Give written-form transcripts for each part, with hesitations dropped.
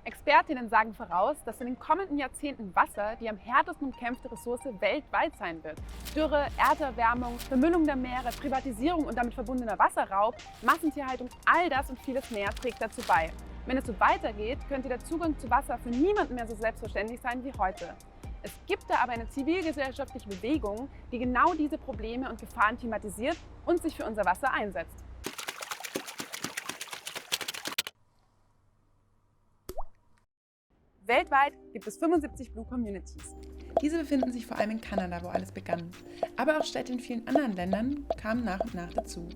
Expertinnen sagen voraus, dass in den kommenden Jahrzehnten Wasser die am härtesten umkämpfte Ressource weltweit sein wird. Dürre, Erderwärmung, Vermüllung der Meere, Privatisierung und damit verbundener Wasserraub, Massentierhaltung, all das und vieles mehr trägt dazu bei. Wenn es so weitergeht, könnte der Zugang zu Wasser für niemanden mehr so selbstverständlich sein wie heute. Es gibt da aber eine zivilgesellschaftliche Bewegung, die genau diese Probleme und Gefahren thematisiert und sich für unser Wasser einsetzt. Weltweit gibt es 75 Blue Communities. Diese befinden sich vor allem in Kanada, wo alles begann. Aber auch Städte in vielen anderen Ländern kamen nach und nach dazu.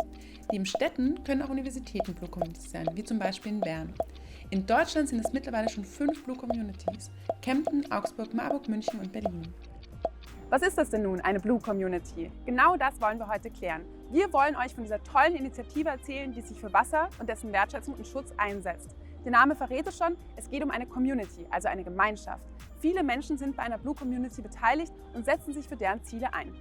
Neben Städten können auch Universitäten Blue Communities sein, wie zum Beispiel in Bern. In Deutschland sind es mittlerweile schon 5 Blue Communities: Kempten, Augsburg, Marburg, München und Berlin. Was ist das denn nun, eine Blue Community? Genau das wollen wir heute klären. Wir wollen euch von dieser tollen Initiative erzählen, die sich für Wasser und dessen Wertschätzung und Schutz einsetzt. Der Name verrät es schon, es geht um eine Community, also eine Gemeinschaft. Viele Menschen sind bei einer Blue Community beteiligt und setzen sich für deren Ziele ein.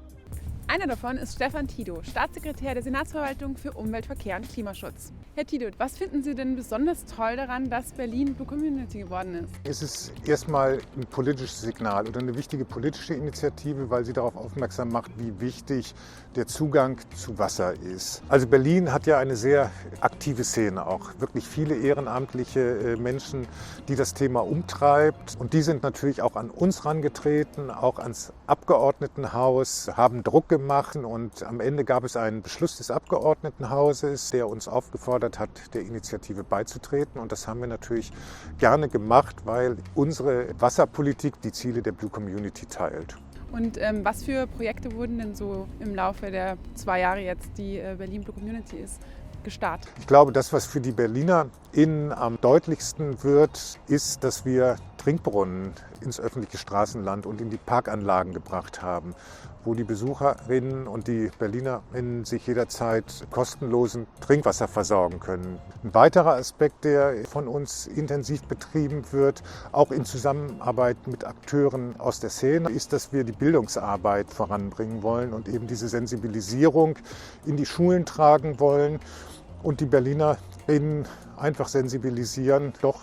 Einer davon ist Stefan Tido, Staatssekretär der Senatsverwaltung für Umwelt, Verkehr und Klimaschutz. Herr Tido, was finden Sie denn besonders toll daran, dass Berlin Blue Community geworden ist? Es ist erstmal ein politisches Signal oder eine wichtige politische Initiative, weil sie darauf aufmerksam macht, wie wichtig der Zugang zu Wasser ist. Also Berlin hat ja eine sehr aktive Szene, auch wirklich viele ehrenamtliche Menschen, die das Thema umtreibt. Und die sind natürlich auch an uns herangetreten, auch ans Abgeordnetenhaus, haben Druck gemacht und am Ende gab es einen Beschluss des Abgeordnetenhauses, der uns aufgefordert hat, der Initiative beizutreten. Und das haben wir natürlich gerne gemacht, weil unsere Wasserpolitik die Ziele der Blue Community teilt. Und was für Projekte wurden denn so im Laufe der 2 Jahre jetzt, die Berlin Blue Community ist, gestartet? Ich glaube, das, was für die BerlinerInnen am deutlichsten wird, ist, dass wir Trinkbrunnen ins öffentliche Straßenland und in die Parkanlagen gebracht haben, wo die Besucherinnen und die BerlinerInnen sich jederzeit kostenlosen Trinkwasser versorgen können. Ein weiterer Aspekt, der von uns intensiv betrieben wird, auch in Zusammenarbeit mit Akteuren aus der Szene, ist, dass wir die Bildungsarbeit voranbringen wollen und eben diese Sensibilisierung in die Schulen tragen wollen und die BerlinerInnen einfach sensibilisieren, doch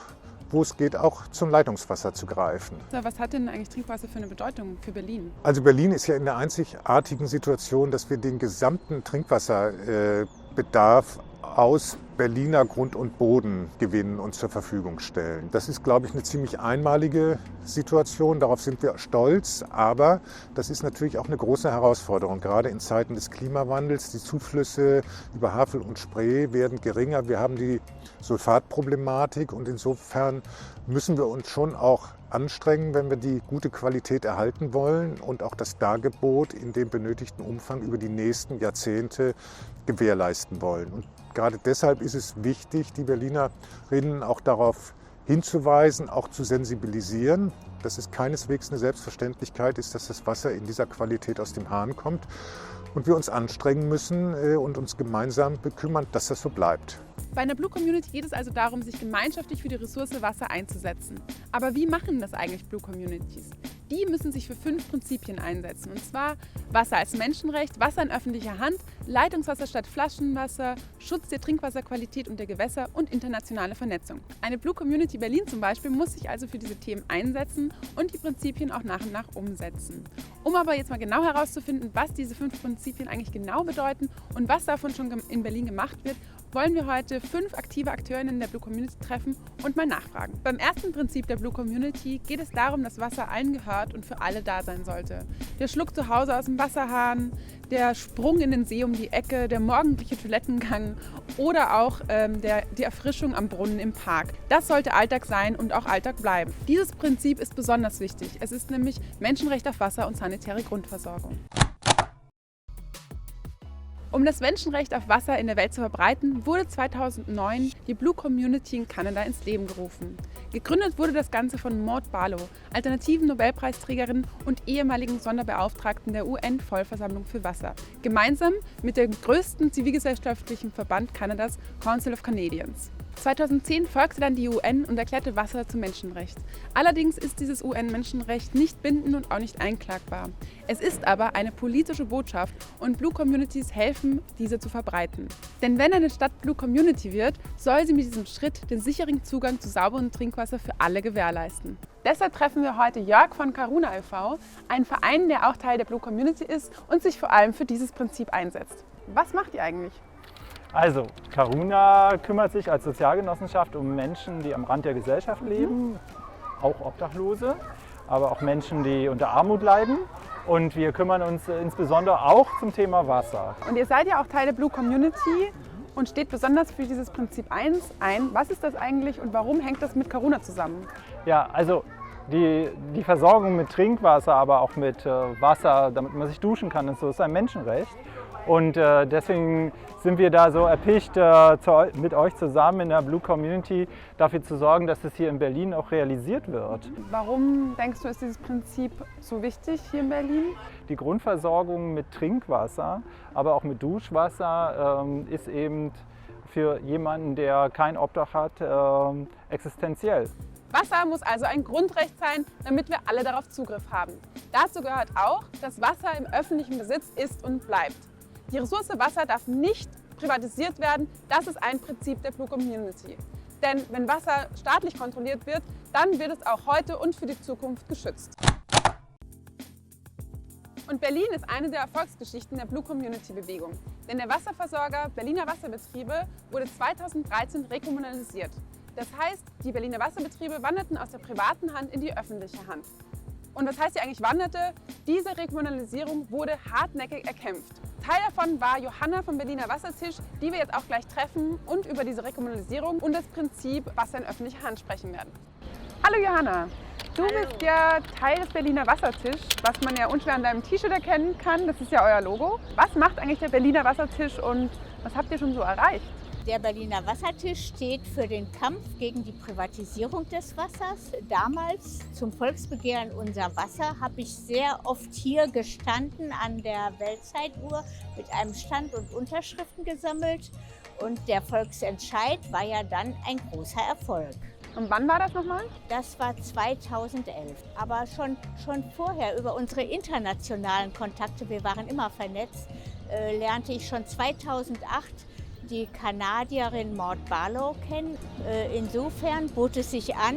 wo es geht, auch zum Leitungswasser zu greifen. Was hat denn eigentlich Trinkwasser für eine Bedeutung für Berlin? Also Berlin ist ja in der einzigartigen Situation, dass wir den gesamten Trinkwasserbedarf aus Berliner Grund und Boden gewinnen und zur Verfügung stellen. Das ist, glaube ich, eine ziemlich einmalige Situation. Darauf sind wir stolz. Aber das ist natürlich auch eine große Herausforderung, gerade in Zeiten des Klimawandels. Die Zuflüsse über Havel und Spree werden geringer. Wir haben die Sulfatproblematik und insofern müssen wir uns schon auch anstrengen, wenn wir die gute Qualität erhalten wollen und auch das Dargebot in dem benötigten Umfang über die nächsten Jahrzehnte gewährleisten wollen. Und gerade deshalb ist es wichtig, die Berlinerinnen auch darauf hinzuweisen, auch zu sensibilisieren, dass es keineswegs eine Selbstverständlichkeit ist, dass das Wasser in dieser Qualität aus dem Hahn kommt und wir uns anstrengen müssen und uns gemeinsam bekümmern, dass das so bleibt. Bei einer Blue Community geht es also darum, sich gemeinschaftlich für die Ressource Wasser einzusetzen. Aber wie machen das eigentlich Blue Communities? Die müssen sich für 5 Prinzipien einsetzen. Und zwar Wasser als Menschenrecht, Wasser in öffentlicher Hand, Leitungswasser statt Flaschenwasser, Schutz der Trinkwasserqualität und der Gewässer und internationale Vernetzung. Eine Blue Community Berlin zum Beispiel muss sich also für diese Themen einsetzen und die Prinzipien auch nach und nach umsetzen. Um aber jetzt mal genau herauszufinden, was diese 5 Prinzipien eigentlich genau bedeuten und was davon schon in Berlin gemacht wird, wollen wir heute 5 aktive Akteurinnen der Blue Community treffen und mal nachfragen. Beim ersten Prinzip der Blue Community geht es darum, dass Wasser allen gehört und für alle da sein sollte. Der Schluck zu Hause aus dem Wasserhahn, der Sprung in den See um die Ecke, der morgendliche Toilettengang oder auch die Erfrischung am Brunnen im Park. Das sollte Alltag sein und auch Alltag bleiben. Dieses Prinzip ist besonders wichtig. Es ist nämlich Menschenrecht auf Wasser und sanitäre Grundversorgung. Um das Menschenrecht auf Wasser in der Welt zu verbreiten, wurde 2009 die Blue Community in Kanada ins Leben gerufen. Gegründet wurde das Ganze von Maud Barlow, alternativen Nobelpreisträgerin und ehemaligen Sonderbeauftragten der UN-Vollversammlung für Wasser, gemeinsam mit dem größten zivilgesellschaftlichen Verband Kanadas, Council of Canadians. 2010 folgte dann die UN und erklärte Wasser zum Menschenrecht. Allerdings ist dieses UN-Menschenrecht nicht bindend und auch nicht einklagbar. Es ist aber eine politische Botschaft und Blue Communities helfen, diese zu verbreiten. Denn wenn eine Stadt Blue Community wird, soll sie mit diesem Schritt den sicheren Zugang zu sauberem Trinkwasser für alle gewährleisten. Deshalb treffen wir heute Jörg von Karuna e.V., einen Verein, der auch Teil der Blue Community ist und sich vor allem für dieses Prinzip einsetzt. Was macht ihr eigentlich? Also, Karuna kümmert sich als Sozialgenossenschaft um Menschen, die am Rand der Gesellschaft leben, auch Obdachlose, aber auch Menschen, die unter Armut leiden. Und wir kümmern uns insbesondere auch zum Thema Wasser. Und ihr seid ja auch Teil der Blue Community und steht besonders für dieses Prinzip 1 ein. Was ist das eigentlich und warum hängt das mit Karuna zusammen? Ja, also die Versorgung mit Trinkwasser, aber auch mit Wasser, damit man sich duschen kann, und so, ist ein Menschenrecht. Und deswegen sind wir da so erpicht, mit euch zusammen in der Blue Community dafür zu sorgen, dass es hier in Berlin auch realisiert wird. Warum denkst du, ist dieses Prinzip so wichtig hier in Berlin? Die Grundversorgung mit Trinkwasser, aber auch mit Duschwasser ist eben für jemanden, der kein Obdach hat, existenziell. Wasser muss also ein Grundrecht sein, damit wir alle darauf Zugriff haben. Dazu gehört auch, dass Wasser im öffentlichen Besitz ist und bleibt. Die Ressource Wasser darf nicht privatisiert werden. Das ist ein Prinzip der Blue Community. Denn wenn Wasser staatlich kontrolliert wird, dann wird es auch heute und für die Zukunft geschützt. Und Berlin ist eine der Erfolgsgeschichten der Blue Community Bewegung. Denn der Wasserversorger Berliner Wasserbetriebe wurde 2013 rekommunalisiert. Das heißt, die Berliner Wasserbetriebe wanderten aus der privaten Hand in die öffentliche Hand. Und was heißt hier eigentlich wanderte? Diese Rekommunalisierung wurde hartnäckig erkämpft. Teil davon war Johanna vom Berliner Wassertisch, die wir jetzt auch gleich treffen und über diese Rekommunalisierung und das Prinzip Wasser in öffentlicher Hand sprechen werden. Hallo Johanna, du bist ja Teil des Berliner Wassertisch, was man ja unschwer an deinem T-Shirt erkennen kann. Das ist ja euer Logo. Was macht eigentlich der Berliner Wassertisch und was habt ihr schon so erreicht? Der Berliner Wassertisch steht für den Kampf gegen die Privatisierung des Wassers. Damals zum Volksbegehren Unser Wasser habe ich sehr oft hier gestanden an der Weltzeituhr mit einem Stand und Unterschriften gesammelt. Und der Volksentscheid war ja dann ein großer Erfolg. Und wann war das nochmal? Das war 2011. Aber schon vorher über unsere internationalen Kontakte, wir waren immer vernetzt, lernte ich schon 2008 die Kanadierin Maud Barlow kennen. Insofern bot es sich an,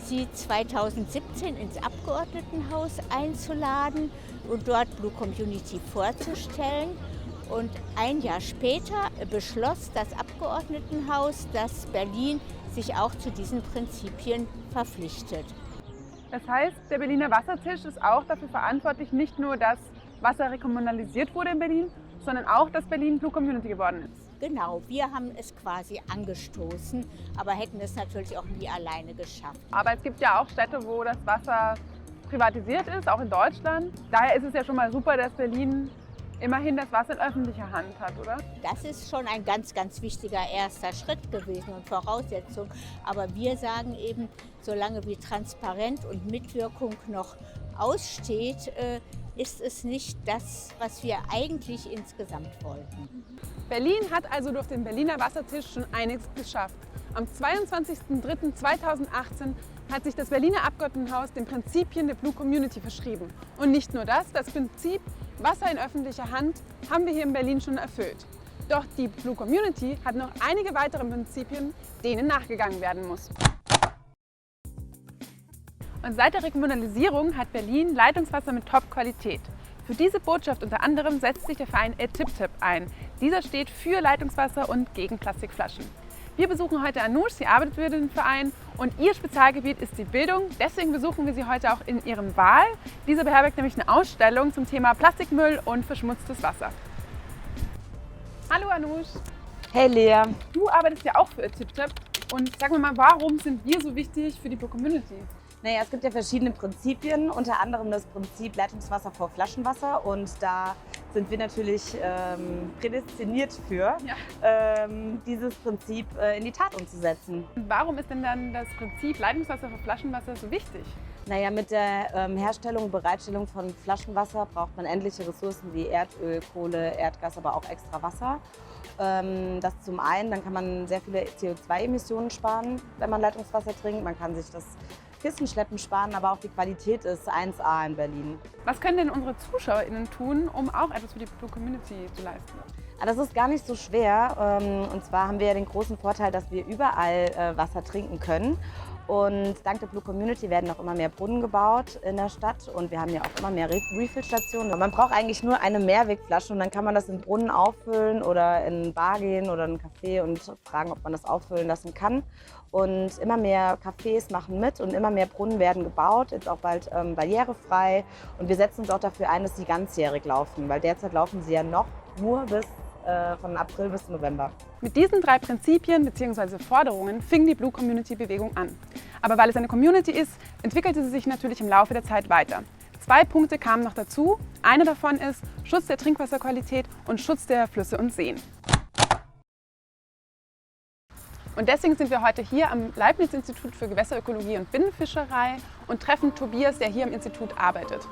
sie 2017 ins Abgeordnetenhaus einzuladen und dort Blue Community vorzustellen. Und ein Jahr später beschloss das Abgeordnetenhaus, dass Berlin sich auch zu diesen Prinzipien verpflichtet. Das heißt, der Berliner Wassertisch ist auch dafür verantwortlich, nicht nur, dass Wasser rekommunalisiert wurde in Berlin, sondern auch, dass Berlin Blue Community geworden ist. Genau, wir haben es quasi angestoßen, aber hätten es natürlich auch nie alleine geschafft. Aber es gibt ja auch Städte, wo das Wasser privatisiert ist, auch in Deutschland. Daher ist es ja schon mal super, dass Berlin immerhin das Wasser in öffentlicher Hand hat, oder? Das ist schon ein ganz, ganz wichtiger erster Schritt gewesen und Voraussetzung. Aber wir sagen eben, solange wie Transparenz und Mitwirkung noch aussteht, ist es nicht das, was wir eigentlich insgesamt wollten. Berlin hat also durch den Berliner Wassertisch schon einiges geschafft. Am 22.03.2018 hat sich das Berliner Abgeordnetenhaus den Prinzipien der Blue Community verschrieben. Und nicht nur das Prinzip Wasser in öffentlicher Hand haben wir hier in Berlin schon erfüllt. Doch die Blue Community hat noch einige weitere Prinzipien, denen nachgegangen werden muss. Und seit der Rekommunalisierung hat Berlin Leitungswasser mit Top-Qualität. Für diese Botschaft unter anderem setzt sich der Verein ATIPTIP ein. Dieser steht für Leitungswasser und gegen Plastikflaschen. Wir besuchen heute Anush, sie arbeitet für den Verein und ihr Spezialgebiet ist die Bildung. Deswegen besuchen wir sie heute auch in ihrem Wahl. Diese beherbergt nämlich eine Ausstellung zum Thema Plastikmüll und verschmutztes Wasser. Hallo Anush. Hey Lea. Du arbeitest ja auch für ATIPTIP und sag mir mal, warum sind wir so wichtig für die Blue Community? Naja, es gibt ja verschiedene Prinzipien, unter anderem das Prinzip Leitungswasser vor Flaschenwasser und da sind wir natürlich prädestiniert für, dieses Prinzip in die Tat umzusetzen. Und warum ist denn dann das Prinzip Leitungswasser vor Flaschenwasser so wichtig? Naja, mit der Herstellung und Bereitstellung von Flaschenwasser braucht man endliche Ressourcen wie Erdöl, Kohle, Erdgas, aber auch extra Wasser. Das zum einen, dann kann man sehr viele CO2-Emissionen sparen, wenn man Leitungswasser trinkt. Man kann sich das Kissenschleppen sparen, aber auch die Qualität ist 1A in Berlin. Was können denn unsere ZuschauerInnen tun, um auch etwas für die Blue Community zu leisten? Das ist gar nicht so schwer. Und zwar haben wir ja den großen Vorteil, dass wir überall Wasser trinken können. Und dank der Blue Community werden auch immer mehr Brunnen gebaut in der Stadt und wir haben ja auch immer mehr Refill-Stationen. Man braucht eigentlich nur eine Mehrwegflasche und dann kann man das in Brunnen auffüllen oder in einen Bar gehen oder in einen Café und fragen, ob man das auffüllen lassen kann. Und immer mehr Cafés machen mit und immer mehr Brunnen werden gebaut, jetzt auch bald barrierefrei. Und wir setzen uns auch dafür ein, dass sie ganzjährig laufen, weil derzeit laufen sie ja noch nur von April bis November. Mit diesen 3 Prinzipien bzw. Forderungen fing die Blue Community Bewegung an. Aber weil es eine Community ist, entwickelte sie sich natürlich im Laufe der Zeit weiter. 2 Punkte kamen noch dazu. Einer davon ist Schutz der Trinkwasserqualität und Schutz der Flüsse und Seen. Und deswegen sind wir heute hier am Leibniz-Institut für Gewässerökologie und Binnenfischerei und treffen Tobias, der hier im Institut arbeitet.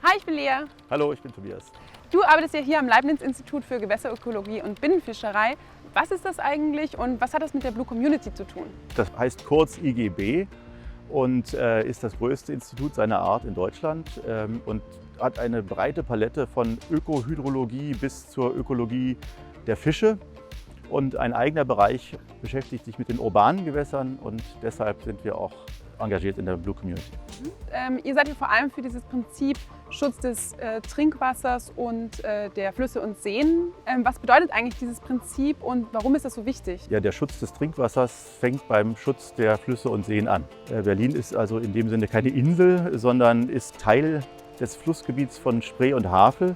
Hi, ich bin Lea. Hallo, ich bin Tobias. Du arbeitest ja hier am Leibniz-Institut für Gewässerökologie und Binnenfischerei. Was ist das eigentlich und was hat das mit der Blue Community zu tun? Das heißt kurz IGB und ist das größte Institut seiner Art in Deutschland und hat eine breite Palette von Ökohydrologie bis zur Ökologie der Fische. Und ein eigener Bereich beschäftigt sich mit den urbanen Gewässern und deshalb sind wir auch engagiert in der Blue Community. Ihr seid ja vor allem für dieses Prinzip Schutz des Trinkwassers und der Flüsse und Seen. Was bedeutet eigentlich dieses Prinzip und warum ist das so wichtig? Ja, der Schutz des Trinkwassers fängt beim Schutz der Flüsse und Seen an. Berlin ist also in dem Sinne keine Insel, sondern ist Teil des Flussgebiets von Spree und Havel.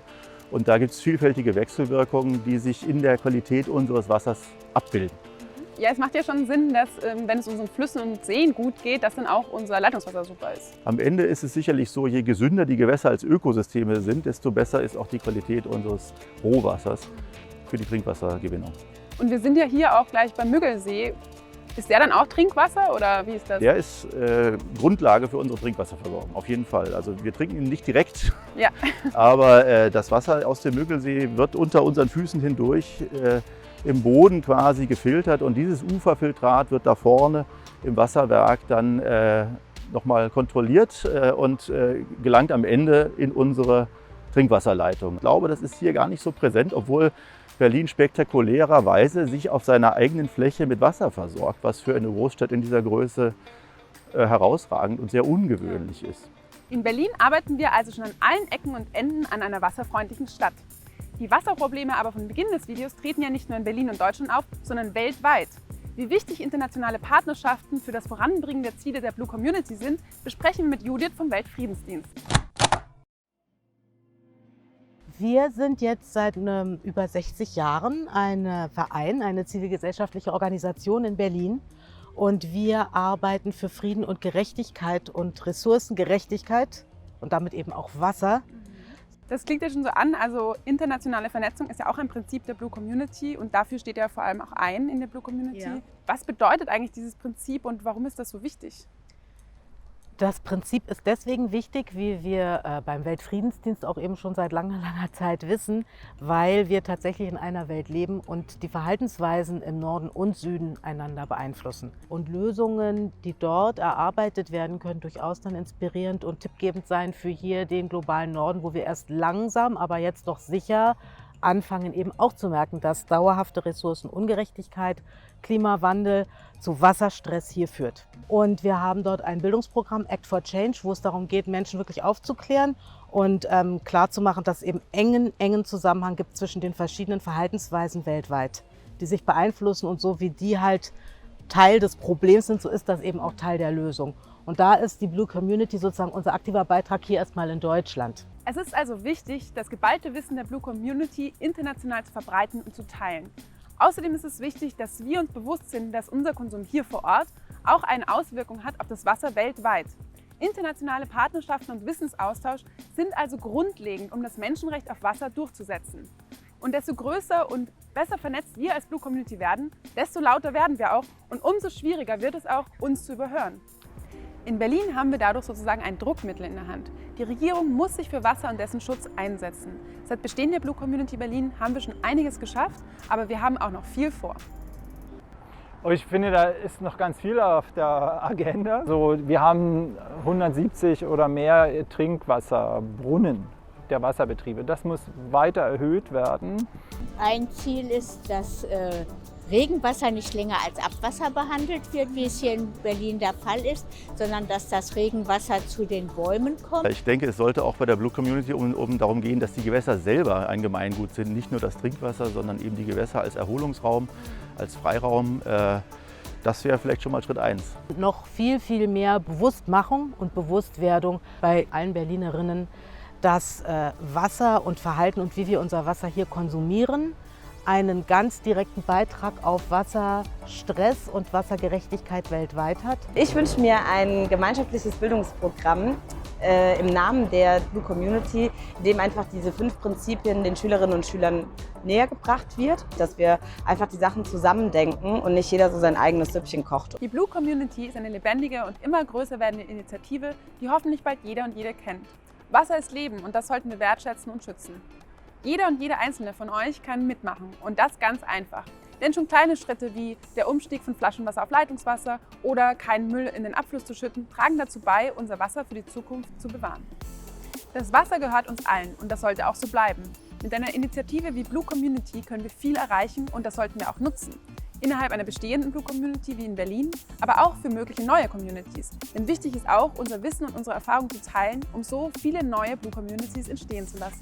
Und da gibt es vielfältige Wechselwirkungen, die sich in der Qualität unseres Wassers abbilden. Ja, es macht ja schon Sinn, dass wenn es unseren Flüssen und Seen gut geht, dass dann auch unser Leitungswasser super ist. Am Ende ist es sicherlich so, je gesünder die Gewässer als Ökosysteme sind, desto besser ist auch die Qualität unseres Rohwassers für die Trinkwassergewinnung. Und wir sind ja hier auch gleich beim Müggelsee. Ist der dann auch Trinkwasser oder wie ist das? Der ist Grundlage für unsere Trinkwasserversorgung, auf jeden Fall. Also wir trinken ihn nicht direkt, ja. Aber das Wasser aus dem Müggelsee wird unter unseren Füßen hindurch im Boden quasi gefiltert und dieses Uferfiltrat wird da vorne im Wasserwerk dann nochmal kontrolliert und gelangt am Ende in unsere Trinkwasserleitung. Ich glaube, das ist hier gar nicht so präsent, obwohl Berlin spektakulärerweise sich auf seiner eigenen Fläche mit Wasser versorgt, was für eine Großstadt in dieser Größe herausragend und sehr ungewöhnlich ist. In Berlin arbeiten wir also schon an allen Ecken und Enden an einer wasserfreundlichen Stadt. Die Wasserprobleme aber von Beginn des Videos treten ja nicht nur in Berlin und Deutschland auf, sondern weltweit. Wie wichtig internationale Partnerschaften für das Voranbringen der Ziele der Blue Community sind, besprechen wir mit Judith vom Weltfriedensdienst. Wir sind jetzt seit über 60 Jahren ein Verein, eine zivilgesellschaftliche Organisation in Berlin. Und wir arbeiten für Frieden und Gerechtigkeit und Ressourcengerechtigkeit und damit eben auch Wasser. Das klingt ja schon so an, also internationale Vernetzung ist ja auch ein Prinzip der Blue Community und dafür steht ja vor allem auch ein in der Blue Community. Ja. Was bedeutet eigentlich dieses Prinzip und warum ist das so wichtig? Das Prinzip ist deswegen wichtig, wie wir beim Weltfriedensdienst auch eben schon seit langer Zeit wissen, weil wir tatsächlich in einer Welt leben und die Verhaltensweisen im Norden und Süden einander beeinflussen. Und Lösungen, die dort erarbeitet werden, können durchaus dann inspirierend und tippgebend sein für hier den globalen Norden, wo wir erst langsam, aber jetzt doch sicher anfangen eben auch zu merken, dass dauerhafte Ressourcenungerechtigkeit, Klimawandel zu Wasserstress hier führt. Und wir haben dort ein Bildungsprogramm, Act for Change, wo es darum geht, Menschen wirklich aufzuklären und klarzumachen, dass es eben engen Zusammenhang gibt zwischen den verschiedenen Verhaltensweisen weltweit, die sich beeinflussen und so wie die halt Teil des Problems sind, so ist das eben auch Teil der Lösung. Und da ist die Blue Community sozusagen unser aktiver Beitrag hier erstmal in Deutschland. Es ist also wichtig, das geballte Wissen der Blue Community international zu verbreiten und zu teilen. Außerdem ist es wichtig, dass wir uns bewusst sind, dass unser Konsum hier vor Ort auch eine Auswirkung hat auf das Wasser weltweit. Internationale Partnerschaften und Wissensaustausch sind also grundlegend, um das Menschenrecht auf Wasser durchzusetzen. Und desto größer und besser vernetzt wir als Blue Community werden, desto lauter werden wir auch und umso schwieriger wird es auch, uns zu überhören. In Berlin haben wir dadurch sozusagen ein Druckmittel in der Hand. Die Regierung muss sich für Wasser und dessen Schutz einsetzen. Seit Bestehen der Blue Community Berlin haben wir schon einiges geschafft, aber wir haben auch noch viel vor. Ich finde, da ist noch ganz viel auf der Agenda. Wir haben 170 oder mehr Trinkwasserbrunnen der Wasserbetriebe. Das muss weiter erhöht werden. Ein Ziel ist, dass Regenwasser nicht länger als Abwasser behandelt wird, wie es hier in Berlin der Fall ist, sondern dass das Regenwasser zu den Bäumen kommt. Ich denke, es sollte auch bei der Blue Community um darum gehen, dass die Gewässer selber ein Gemeingut sind. Nicht nur das Trinkwasser, sondern eben die Gewässer als Erholungsraum, als Freiraum. Das wäre vielleicht schon mal Schritt 1. Noch viel, viel mehr Bewusstmachung und Bewusstwerdung bei allen Berlinerinnen, dass Wasser und Verhalten und wie wir unser Wasser hier konsumieren, einen ganz direkten Beitrag auf Wasserstress und Wassergerechtigkeit weltweit hat. Ich wünsche mir ein gemeinschaftliches Bildungsprogramm im Namen der Blue Community, in dem einfach diese 5 Prinzipien den Schülerinnen und Schülern näher gebracht wird, dass wir einfach die Sachen zusammendenken und nicht jeder so sein eigenes Süppchen kocht. Die Blue Community ist eine lebendige und immer größer werdende Initiative, die hoffentlich bald jeder und jede kennt. Wasser ist Leben und das sollten wir wertschätzen und schützen. Jeder und jede einzelne von euch kann mitmachen und das ganz einfach. Denn schon kleine Schritte wie der Umstieg von Flaschenwasser auf Leitungswasser oder keinen Müll in den Abfluss zu schütten, tragen dazu bei, unser Wasser für die Zukunft zu bewahren. Das Wasser gehört uns allen und das sollte auch so bleiben. Mit einer Initiative wie Blue Community können wir viel erreichen und das sollten wir auch nutzen. Innerhalb einer bestehenden Blue Community wie in Berlin, aber auch für mögliche neue Communities. Denn wichtig ist auch, unser Wissen und unsere Erfahrungen zu teilen, um so viele neue Blue Communities entstehen zu lassen.